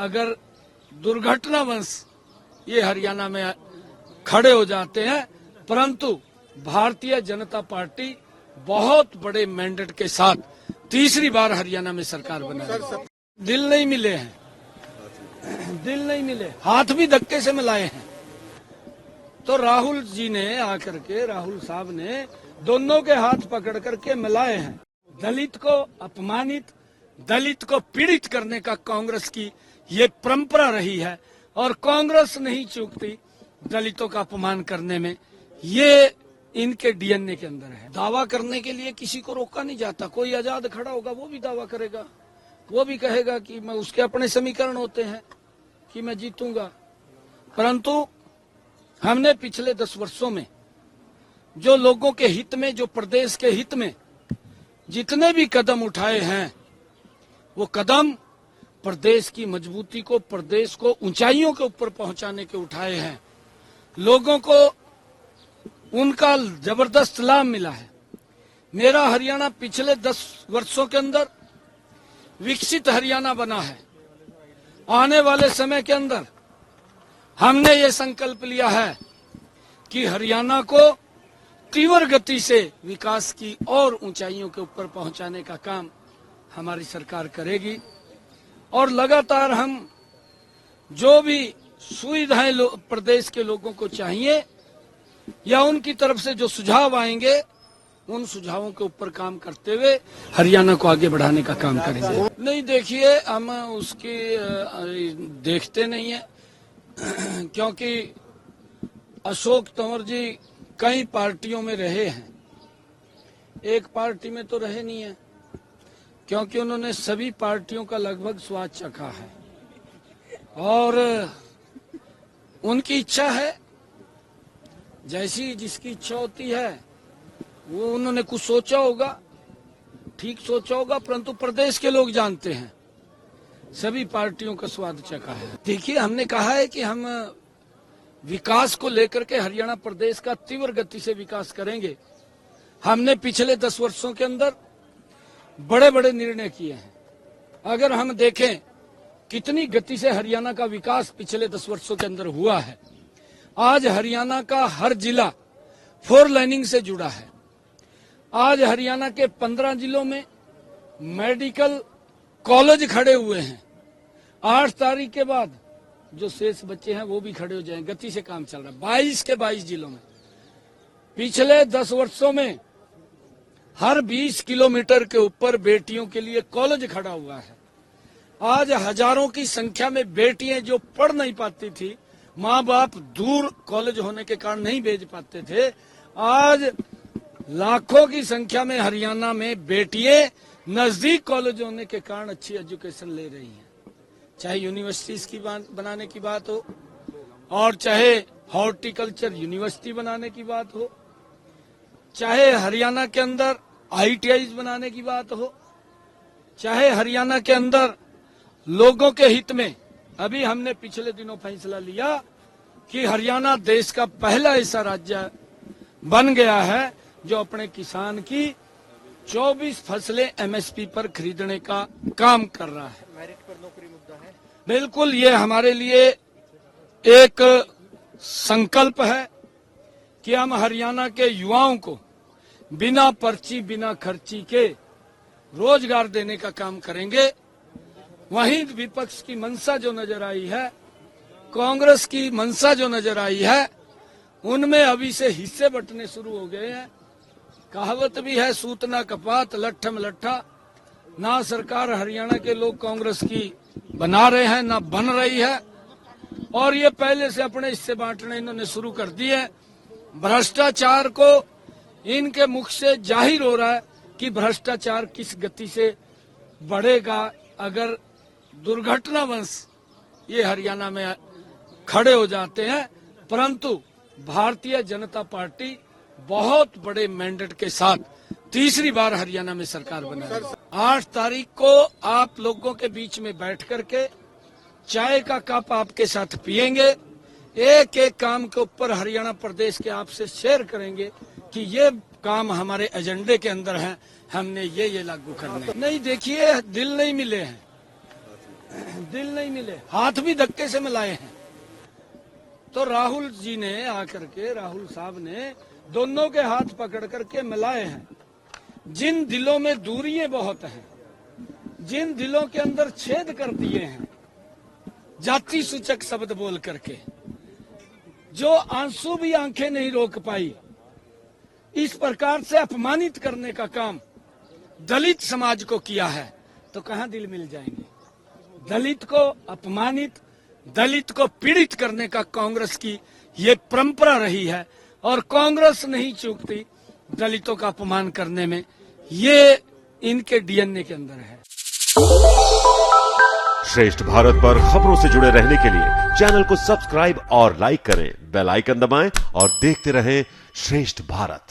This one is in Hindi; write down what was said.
अगर दुर्घटनावश ये हरियाणा में खड़े हो जाते हैं, परंतु भारतीय जनता पार्टी बहुत बड़े मैंडेट के साथ तीसरी बार हरियाणा में सरकार बनाएगी। दिल नहीं मिले हैं, दिल नहीं मिले, हाथ भी धक्के से मिलाए हैं। तो राहुल जी ने आकर के, राहुल साहब ने दोनों के हाथ पकड़ करके मिलाए हैं। दलित को अपमानित, दलित को पीड़ित करने का कांग्रेस की ये परंपरा रही है और कांग्रेस नहीं चूकती दलितों का अपमान करने में। ये इनके डीएनए के अंदर है। दावा करने के लिए किसी को रोका नहीं जाता। कोई आजाद खड़ा होगा, वो भी दावा करेगा, वो भी कहेगा कि मैं, उसके अपने समीकरण होते हैं कि मैं जीतूंगा। परंतु हमने पिछले 10 वर्षों में जो लोगों के हित में, जो प्रदेश के हित में जितने भी कदम उठाए हैं, वो कदम प्रदेश की मजबूती को, प्रदेश को ऊंचाइयों के ऊपर पहुंचाने के उठाए हैं। लोगों को उनका जबरदस्त लाभ मिला है। मेरा हरियाणा पिछले 10 वर्षों के अंदर विकसित हरियाणा बना है। आने वाले समय के अंदर हमने ये संकल्प लिया है कि हरियाणा को तीव्र गति से विकास की और ऊंचाइयों के ऊपर पहुंचाने का काम हमारी सरकार करेगी। और लगातार हम जो भी सुविधाएं प्रदेश के लोगों को चाहिए या उनकी तरफ से जो सुझाव आएंगे, उन सुझावों के ऊपर काम करते हुए हरियाणा को आगे बढ़ाने का काम करेंगे। नहीं, देखिए, हम उसकी देखते नहीं है क्योंकि अशोक तंवर जी कई पार्टियों में रहे हैं, एक पार्टी में तो रहे नहीं है, क्योंकि उन्होंने सभी पार्टियों का लगभग स्वाद चखा है। और उनकी इच्छा है, जैसी जिसकी इच्छा होती है, वो उन्होंने कुछ सोचा होगा, ठीक सोचा होगा, परंतु प्रदेश के लोग जानते हैं सभी पार्टियों का स्वाद चखा है। देखिए, हमने कहा है कि हम विकास को लेकर के हरियाणा प्रदेश का तीव्र गति से विकास करेंगे। हमने पिछले 10 वर्षों के अंदर बड़े बड़े निर्णय किए हैं। अगर हम देखें कितनी गति से हरियाणा का विकास पिछले 10 वर्षों के अंदर हुआ है। आज हरियाणा का हर जिला 4 लाइनिंग से जुड़ा है। आज हरियाणा के 15 जिलों में मेडिकल कॉलेज खड़े हुए हैं। 8 तारीख के बाद जो शेष बच्चे हैं वो भी खड़े हो जाएंगे। गति से काम चल रहा है 22 के 22 जिलों में। पिछले 10 वर्षों में हर 20 किलोमीटर के ऊपर बेटियों के लिए कॉलेज खड़ा हुआ है। आज हजारों की संख्या में बेटियां जो पढ़ नहीं पाती थी, माँ बाप दूर कॉलेज होने के कारण नहीं भेज पाते थे, आज लाखों की संख्या में हरियाणा में बेटियां नजदीक कॉलेज होने के कारण अच्छी एजुकेशन ले रही हैं। चाहे यूनिवर्सिटीज की बनाने की बात हो, और चाहे हॉर्टिकल्चर यूनिवर्सिटी बनाने की बात हो, चाहे हरियाणा के अंदर ITIs बनाने की बात हो, चाहे हरियाणा के अंदर लोगों के हित में, अभी हमने पिछले दिनों फैसला लिया कि हरियाणा देश का पहला ऐसा राज्य बन गया है जो अपने किसान की 24 फसलें MSP पर खरीदने का काम कर रहा है। मेरिट पर नौकरी मुद्दा है। बिल्कुल, ये हमारे लिए एक संकल्प है कि हम हरियाणा के युवाओं को बिना पर्ची, बिना खर्ची के रोजगार देने का काम करेंगे। वहीं विपक्ष की मंशा जो नजर आई है, कांग्रेस की मंशा जो नजर आई है, उनमें अभी से हिस्से बंटने शुरू हो गए हैं। कहावत भी है, सूतना कपात लट्ठम लट्ठा। ना सरकार हरियाणा के लोग कांग्रेस की बना रहे हैं, ना बन रही है, और ये पहले से अपने हिस्से बांटने इन्होंने शुरू कर दिए। भ्रष्टाचार को इनके मुख से जाहिर हो रहा है कि भ्रष्टाचार किस गति से बढ़ेगा अगर दुर्घटनावश ये हरियाणा में खड़े हो जाते हैं। परंतु भारतीय जनता पार्टी बहुत बड़े मैंडेट के साथ तीसरी बार हरियाणा में सरकार बनाएगी। 8 तारीख को आप लोगों के बीच में बैठ करके चाय का कप आपके साथ पिएंगे, एक एक काम के ऊपर हरियाणा प्रदेश के आपसे शेयर करेंगे कि ये काम हमारे एजेंडे के अंदर है, हमने ये लागू करना है। नहीं, देखिए, दिल नहीं मिले हैं, दिल नहीं मिले, हाथ भी धक्के से मिलाए हैं। तो राहुल जी ने आकर के, राहुल साहब ने दोनों के हाथ पकड़ करके मिलाए हैं। जिन दिलों में दूरियां बहुत हैं, जिन दिलों के अंदर छेद कर दिए हैं जाति सूचक शब्द बोल करके, जो आंसू भी आंखें नहीं रोक पाई, इस प्रकार से अपमानित करने का काम दलित समाज को किया है, तो कहां दिल मिल जाएंगे। दलित को अपमानित, दलित को पीड़ित करने का कांग्रेस की ये परंपरा रही है और कांग्रेस नहीं चूकती दलितों का अपमान करने में। ये इनके डीएनए के अंदर है। श्रेष्ठ भारत पर खबरों से जुड़े रहने के लिए चैनल को सब्सक्राइब और लाइक करें, बेल आइकन दबाएं और देखते रहें श्रेष्ठ भारत।